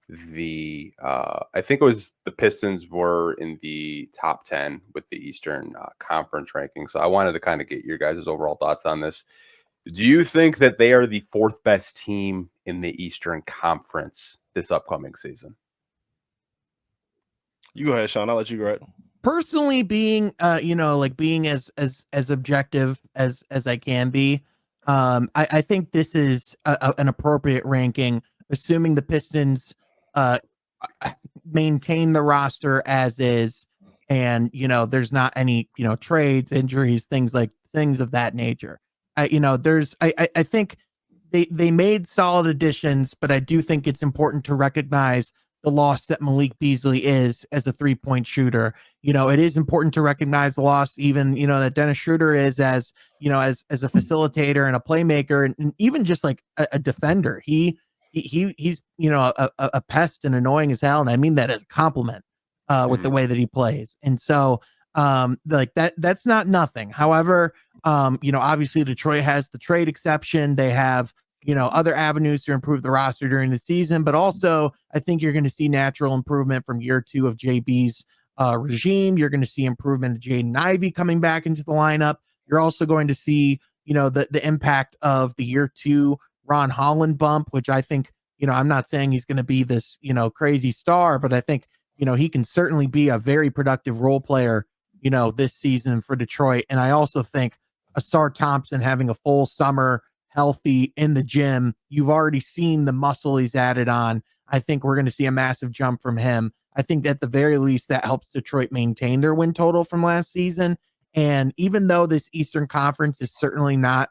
I think it was the Pistons were in the top 10 with the Eastern Conference ranking. So I wanted to kind of get your guys' overall thoughts on this. Do you think that they are the fourth best team in the Eastern Conference this upcoming season? You go ahead, Sean. I'll let you go ahead. Personally, being like being as objective as I can be, I think this is an appropriate ranking, assuming the Pistons uh maintain the roster as is, and there's not any trades, injuries, things of that nature. I think they made solid additions, but I do think it's important to recognize the loss that Malik Beasley is as a 3-point shooter. It is important to recognize the loss, even that Dennis Schroeder is as a facilitator and a playmaker, and even just like a defender. He's a pest and annoying as hell, and I mean that as a compliment with the way that he plays. And so like that's not nothing. However, obviously Detroit has the trade exception. They have other avenues to improve the roster during the season, but also I think you're going to see natural improvement from year 2 of JB's regime. You're going to see improvement of Jaden Ivey coming back into the lineup. You're also going to see the impact of the year 2 Ron Holland bump, which I think, I'm not saying he's going to be this, crazy star, but I think, he can certainly be a very productive role player, this season for Detroit. And I also think Asar Thompson having a full summer healthy in the gym, you've already seen the muscle he's added on. I think we're going to see a massive jump from him. I think at the very least that helps Detroit maintain their win total from last season. And even though this Eastern Conference is certainly not,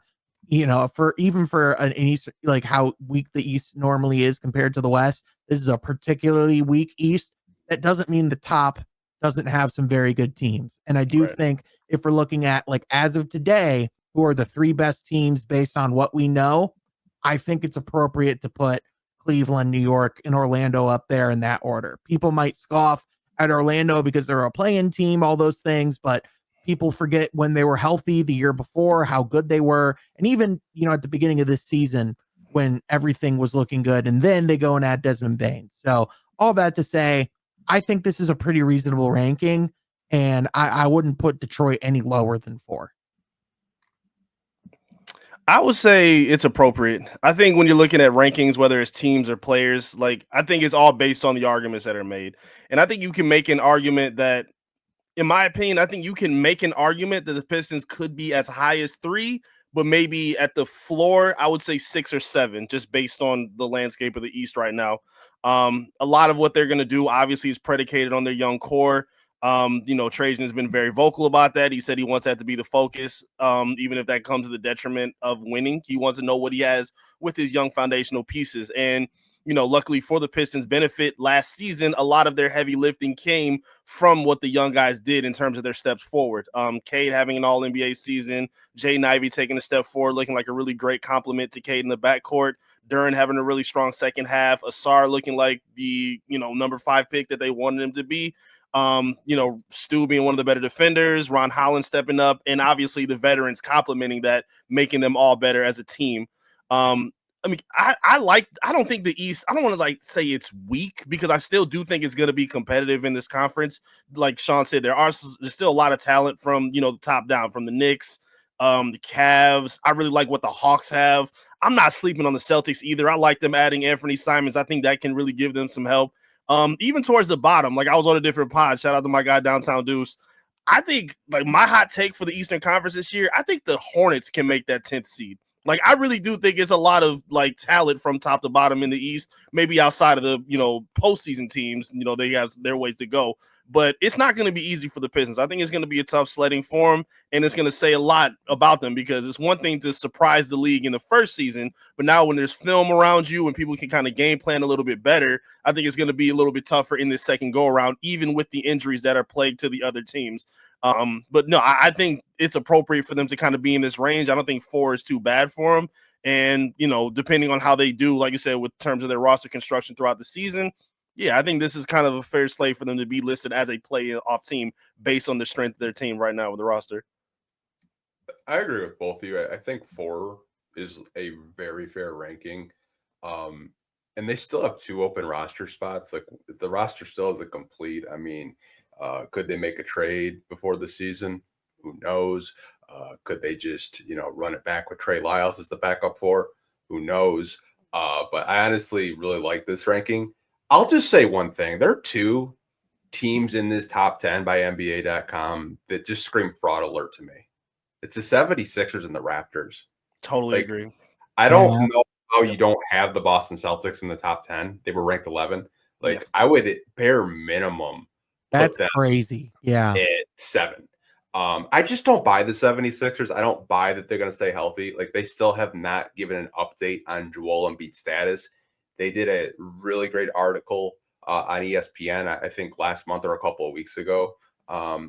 for an East, like how weak the East normally is compared to the West, this is a particularly weak East. That doesn't mean the top doesn't have some very good teams. And I do think if we're looking at like as of today, who are the 3 best teams based on what we know, I think it's appropriate to put Cleveland, New York, and Orlando up there in that order. People might scoff at Orlando because they're a playing team, all those things, but people forget when they were healthy the year before, how good they were. And even, at the beginning of this season when everything was looking good, and then they go and add Desmond Bain. So all that to say, I think this is a pretty reasonable ranking, and I wouldn't put Detroit any lower than 4. I would say it's appropriate. I think when you're looking at rankings, whether it's teams or players, like I think it's all based on the arguments that are made. And I think you can make an argument that, in my opinion, I think you can make an argument that the Pistons could be as high as 3, but maybe at the floor, I would say 6 or 7, just based on the landscape of the East right now. A lot of what they're going to do, obviously, is predicated on their young core. Trajan has been very vocal about that. He said he wants that to be the focus, even if that comes to the detriment of winning. He wants to know what he has with his young foundational pieces. And, luckily for the Pistons' benefit, last season, a lot of their heavy lifting came from what the young guys did in terms of their steps forward. Cade having an all-NBA season, Jaden Ivey taking a step forward, looking like a really great compliment to Cade in the backcourt. Duren having a really strong second half. Asar looking like the, number 5 pick that they wanted him to be. Stu being one of the better defenders, Ron Holland stepping up, and obviously the veterans complementing that, making them all better as a team. I don't think the East, I don't want to say it's weak, because I still do think it's going to be competitive in this conference. Like Sean said, there's still a lot of talent from, the top down, from the Knicks, the Cavs. I really like what the Hawks have. I'm not sleeping on the Celtics either. I like them adding Anthony Simons. I think that can really give them some help. Even towards the bottom, like I was on a different pod. Shout out to my guy Downtown Deuce. I think like my hot take for the Eastern Conference this year, I think the Hornets can make that 10th seed. Like I really do think it's a lot of like talent from top to bottom in the East, maybe outside of the, postseason teams, they have their ways to go. But it's not going to be easy for the Pistons. I think it's going to be a tough sledding for them, and it's going to say a lot about them, because it's one thing to surprise the league in the first season, but now when there's film around you and people can kind of game plan a little bit better, I think it's going to be a little bit tougher in this second go around, even with the injuries that are plagued to the other teams. But no, I think it's appropriate for them to kind of be in this range. I don't think 4 is too bad for them. And, depending on how they do, like you said, with terms of their roster construction throughout the season, yeah, I think this is kind of a fair slate for them to be listed as a playoff team based on the strength of their team right now with the roster. I agree with both of you. I think 4 is a very fair ranking. And they still have 2 open roster spots. Like, the roster still isn't complete. I mean, could they make a trade before the season? Who knows? Could they just, run it back with Trey Lyles as the backup for? Who knows? But I honestly really like this ranking. I'll just say one thing. There are 2 teams in this top 10 by NBA.com that just scream fraud alert to me. It's the 76ers and the Raptors. Totally Like, agree. I don't Yeah. know how you don't have the Boston Celtics in the top 10. They were ranked 11. Like, Yeah. I would bare minimum put That's them crazy. Yeah. at 7. I just don't buy the 76ers. I don't buy that they're going to stay healthy. Like, they still have not given an update on Joel Embiid's status. They did a really great article on ESPN, I think last month or a couple of weeks ago, a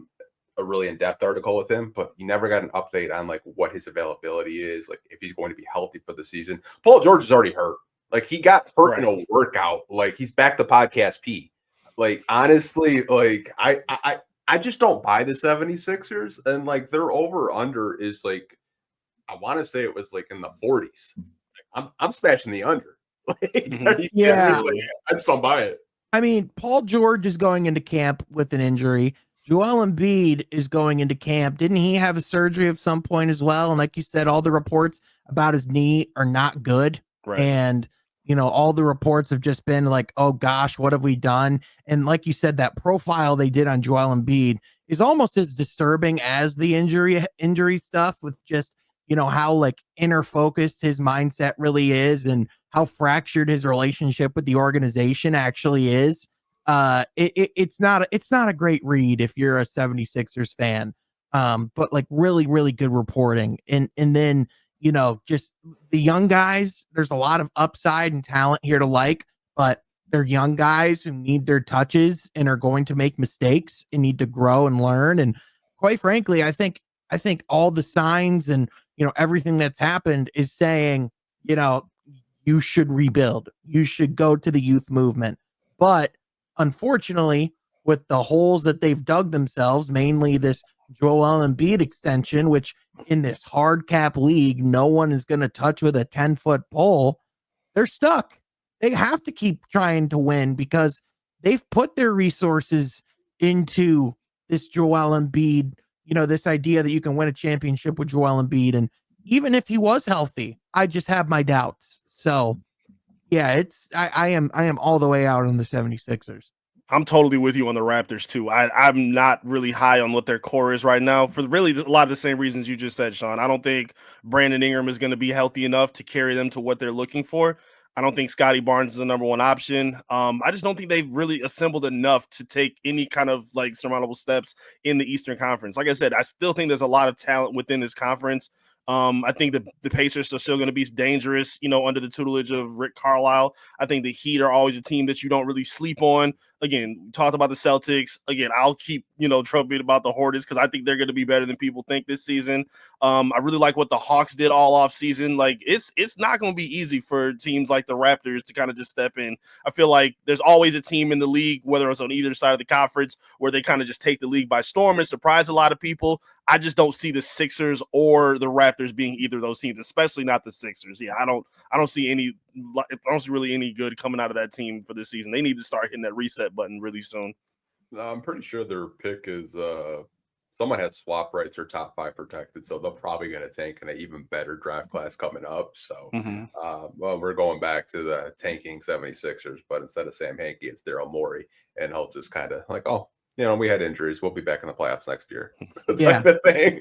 really in-depth article with him, but you never got an update on like what his availability is, like if he's going to be healthy for the season. Paul George is already hurt. Like, he got hurt in a workout. Like, he's back to podcast P. Like, honestly, like I just don't buy the 76ers, and like their over under is like, I want to say it was like in the 40s. I'm smashing the under. Like, are you kidding me? Yeah. Like, I just don't buy it. I mean, Paul George is going into camp with an injury. Joel Embiid is going into camp. Didn't he have a surgery at some point as well? And like you said, all the reports about his knee are not good. Right. And, all the reports have just been like, oh gosh, what have we done? And like you said, that profile they did on Joel Embiid is almost as disturbing as the injury stuff, with just, how like inner focused his mindset really is, and how fractured his relationship with the organization actually is. It's not a great read if you're a 76ers fan. But like really, really good reporting. And then, just the young guys, there's a lot of upside and talent here to like, but they're young guys who need their touches and are going to make mistakes and need to grow and learn. And quite frankly, I think all the signs and, everything that's happened is saying, you should rebuild. You should go to the youth movement. But unfortunately, with the holes that they've dug themselves, mainly this Joel Embiid extension, which in this hard cap league, no one is going to touch with a 10-foot pole, they're stuck. They have to keep trying to win because they've put their resources into this Joel Embiid, this idea that you can win a championship with Joel Embiid. And even if he was healthy, I just have my doubts. So yeah, I am all the way out on the 76ers. I'm totally with you on the Raptors too. I'm not really high on what their core is right now for really a lot of the same reasons you just said, Sean. I don't think Brandon Ingram is going to be healthy enough to carry them to what they're looking for. I don't think Scotty Barnes is the number one option. I just don't think they've really assembled enough to take any kind of like surmountable steps in the Eastern Conference. Like I said, I still think there's a lot of talent within this conference. I think the Pacers are still going to be dangerous, under the tutelage of Rick Carlisle. I think the Heat are always a team that you don't really sleep on. Again, we talked about the Celtics. Again, I'll keep, trumping about the Hornets because I think they're going to be better than people think this season. I really like what the Hawks did all off season. Like, it's not going to be easy for teams like the Raptors to kind of just step in. I feel like there's always a team in the league, whether it's on either side of the conference, where they kind of just take the league by storm and surprise a lot of people. I just don't see the Sixers or the Raptors being either of those teams, especially not the Sixers. Yeah, I don't see really any good coming out of that team for this season. They need to start hitting that reset button really soon. I'm pretty sure their pick is someone has swap rights or top 5 protected, so they're probably going to tank in an even better draft class coming up. So, well, we're going back to the tanking 76ers, but instead of Sam Hanke, it's Daryl Morey, and he'll just kind of like, oh, we had injuries. We'll be back in the playoffs next year. That's like the thing.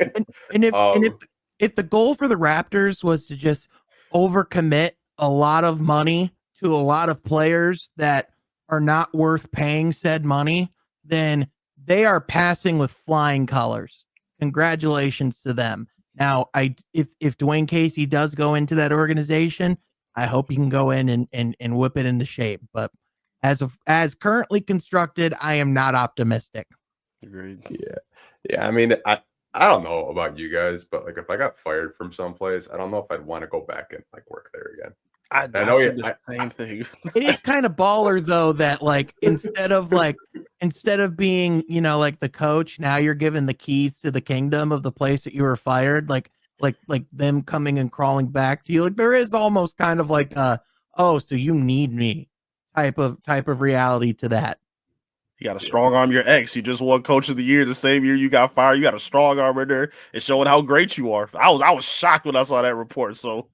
And if the goal for the Raptors was to just overcommit a lot of money to a lot of players that are not worth paying said money, then they are passing with flying colors. Congratulations to them. Now, if Dwayne Casey does go into that organization, I hope he can go in and whip it into shape. But as currently constructed, I am not optimistic. Agreed. Yeah. I mean, I don't know about you guys, but like if I got fired from someplace, I don't know if I'd want to go back and like work there again. I know said the same thing. It is kind of baller though that like instead of being, like the coach, now you're given the keys to the kingdom of the place that you were fired, like them coming and crawling back to you. Like there is almost kind of like a oh, so you need me type of reality to that. You got to strong arm your ex. You just won Coach of the Year the same year you got fired. You got a strong arm in there and showing how great you are. I was shocked when I saw that report. So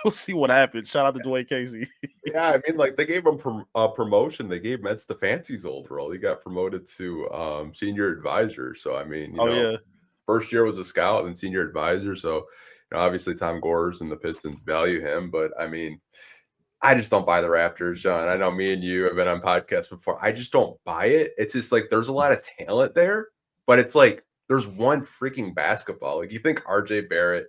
we'll see what happens. Shout out to Dwayne Casey. Yeah, I mean, like they gave him a promotion. They gave Mets Stefanski's old role. He got promoted to senior advisor. So I mean, Yeah. first year was a scout and senior advisor. So obviously Tom Gores and the Pistons value him. But I mean, I just don't buy the Raptors, John. I know me and you have been on podcasts before. I just don't buy it. It's just like there's a lot of talent there, but it's like there's one freaking basketball. Like you think RJ Barrett,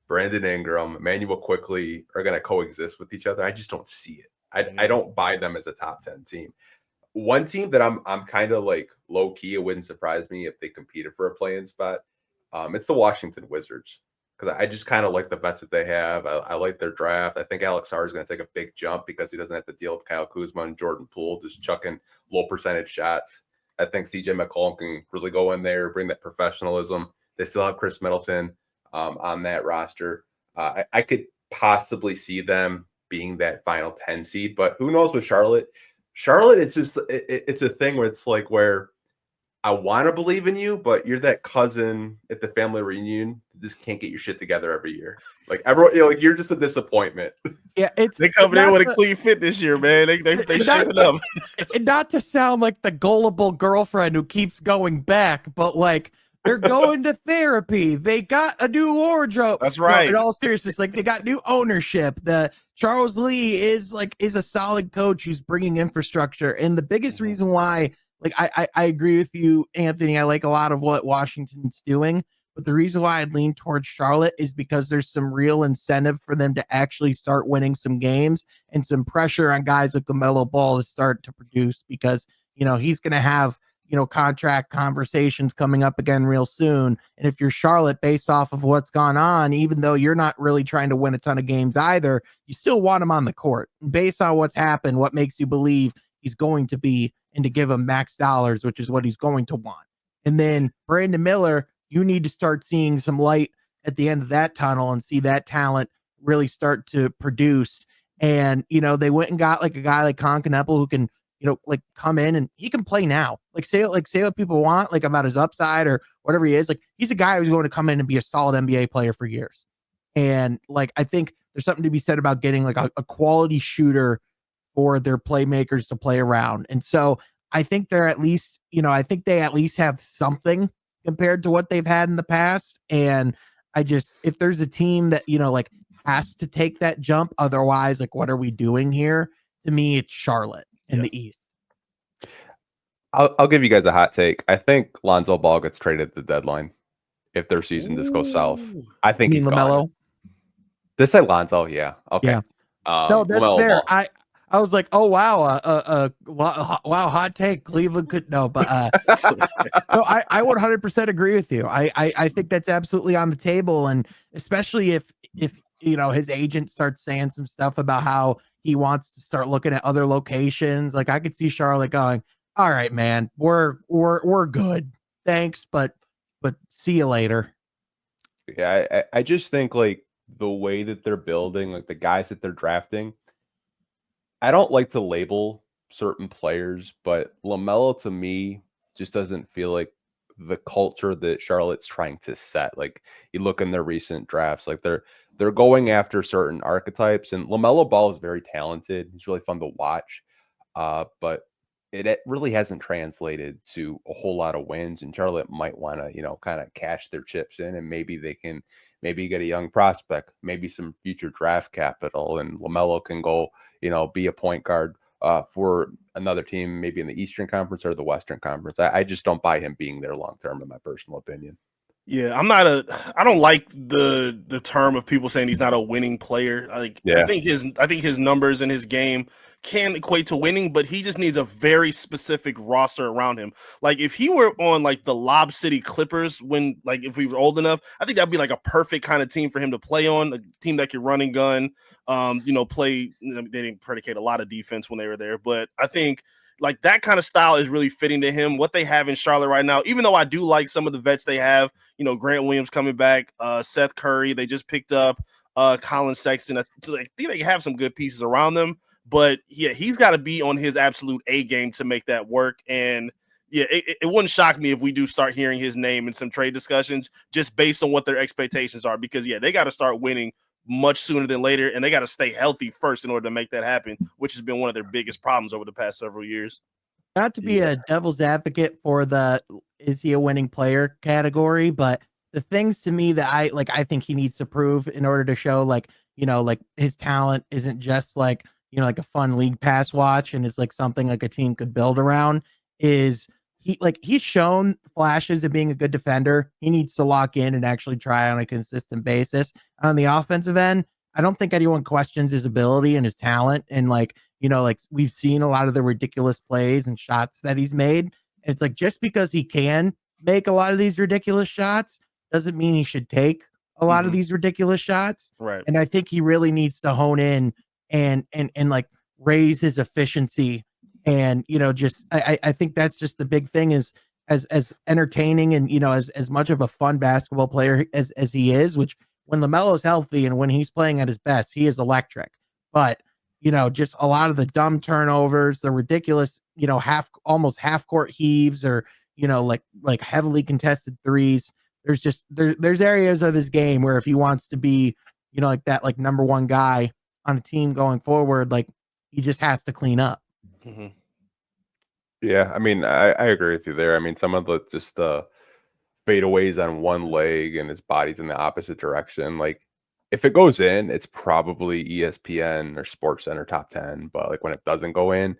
Brandon Ingram, Emmanuel Quickly are going to coexist with each other. I just don't see it. I don't buy them as a top 10 team. One team that I'm kind of like low key, it wouldn't surprise me if they competed for a play-in spot. It's the Washington Wizards. Because I just kind of like the vets that they have. I like their draft. I think Alex Sarr is going to take a big jump because he doesn't have to deal with Kyle Kuzma and Jordan Poole just chucking low percentage shots. I think CJ McCollum can really go in there, bring that professionalism. They still have Chris Middleton on that roster. I could possibly see them being that final 10 seed, but who knows with Charlotte? Charlotte, it's just it's a thing where it's like where I want to believe in you, but you're that cousin at the family reunion that just can't get your shit together every year. Like everyone, like you're just a disappointment. Yeah, they coming in with a clean fit this year, man. They shaping up. And not to sound like the gullible girlfriend who keeps going back, but like they're going to therapy. They got a new wardrobe. That's right. No, in all seriousness, like they got new ownership. The Charles Lee is a solid coach who's bringing infrastructure, and the biggest reason why. Like I agree with you, Anthony. I like a lot of what Washington's doing, but the reason why I'd lean towards Charlotte is because there's some real incentive for them to actually start winning some games and some pressure on guys like LaMelo Ball to start to produce because, he's going to have, contract conversations coming up again real soon. And if you're Charlotte, based off of what's gone on, even though you're not really trying to win a ton of games either, you still want him on the court. Based on what's happened, what makes you believe he's going to be and to give him max dollars, which is what he's going to want. And then Brandon Miller, you need to start seeing some light at the end of that tunnel and see that talent really start to produce. And, they went and got like a guy like Concanepple who can, like come in and he can play now. Say what people want, like about his upside or whatever he is. Like he's a guy who's going to come in and be a solid NBA player for years. And like, I think there's something to be said about getting like a quality shooter for their playmakers to play around. And so I think they're at least, they at least have something compared to what they've had in the past. And if there's a team that, like has to take that jump, otherwise, like, what are we doing here? To me, it's Charlotte in the East. I'll give you guys a hot take. I think Lonzo Ball gets traded at the deadline if their season just goes south. I think he's LaMelo. Gone. Did I say Lonzo? Yeah. Okay. Yeah. No, that's LaMelo fair. Ball. I was like, oh wow, wow, hot take. Cleveland could no, but no, I 100% agree with you. I think that's absolutely on the table, and especially if his agent starts saying some stuff about how he wants to start looking at other locations. Like I could see Charlotte going, all right, man, we're good, thanks, but see you later. Yeah, I just think like the way that they're building, like the guys that they're drafting. I don't like to label certain players, but LaMelo to me just doesn't feel like the culture that Charlotte's trying to set. Like you look in their recent drafts, like they're going after certain archetypes, and LaMelo Ball is very talented. He's really fun to watch, but it really hasn't translated to a whole lot of wins. And Charlotte might want to kind of cash their chips in, and maybe they can get a young prospect, maybe some future draft capital, and LaMelo can go be a point guard for another team, maybe in the Eastern Conference or the Western Conference. I just don't buy him being there long term, in my personal opinion. Yeah, I don't like the term of people saying he's not a winning player. I think his numbers and his game can equate to winning, but he just needs a very specific roster around him. Like if he were on like the Lob City Clippers if we were old enough, I think that'd be like a perfect kind of team for him to play on, a team that could run and gun, play. They didn't predicate a lot of defense when they were there, but I think like that kind of style is really fitting to him. What they have in Charlotte right now, even though I do like some of the vets they have, Grant Williams coming back, Seth Curry, they just picked up Colin Sexton. I think they have some good pieces around them, but yeah, he's got to be on his absolute A game to make that work. And yeah, it wouldn't shock me if we do start hearing his name in some trade discussions just based on what their expectations are. Because yeah, they got to start winning much sooner than later, and they got to stay healthy first in order to make that happen, which has been one of their biggest problems over the past several years. Not to be a devil's advocate for the is he a winning player category, but the things to me that I think he needs to prove in order to show like his talent isn't just like like a fun league pass watch and is like something like a team could build around is he's shown flashes of being a good defender. He needs to lock in and actually try on a consistent basis. On the offensive end, I don't think anyone questions his ability and his talent, and like we've seen a lot of the ridiculous plays and shots that he's made. And it's like, just because he can make a lot of these ridiculous shots doesn't mean he should take a lot of these ridiculous shots. Right. And I think he really needs to hone in and like raise his efficiency. And, just, I think that's just the big thing is as entertaining and, as much of a fun basketball player as he is, which when LaMelo's healthy and when he's playing at his best, he is electric. But just a lot of the dumb turnovers, the ridiculous, almost half court heaves, or, like heavily contested threes. There's just, there's areas of his game where if he wants to be, like that, like number one guy on a team going forward, like he just has to clean up. Mm-hmm. Yeah. I mean, I agree with you there. I mean, some of the just fadeaways on one leg and his body's in the opposite direction. Like, if it goes in, it's probably ESPN or Sports Center top 10. But like when it doesn't go in,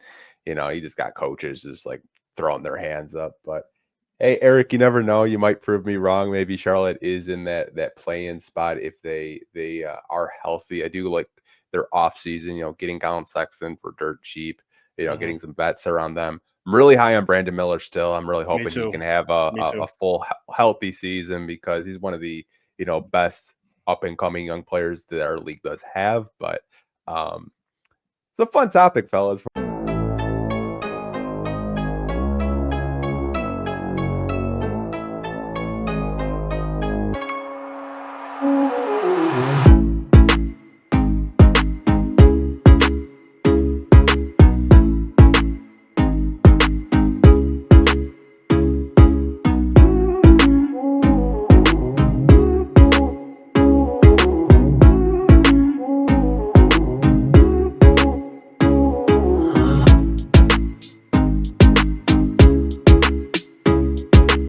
you just got coaches just like throwing their hands up. But hey, Eric, you never know. You might prove me wrong. Maybe Charlotte is in that play-in spot if they are healthy. I do like their offseason, getting Colin Sexton for dirt cheap, getting some vets around them. I'm really high on Brandon Miller still. I'm really hoping he can have a full healthy season because he's one of the best up and coming young players that our league does have. But it's a fun topic, fellas.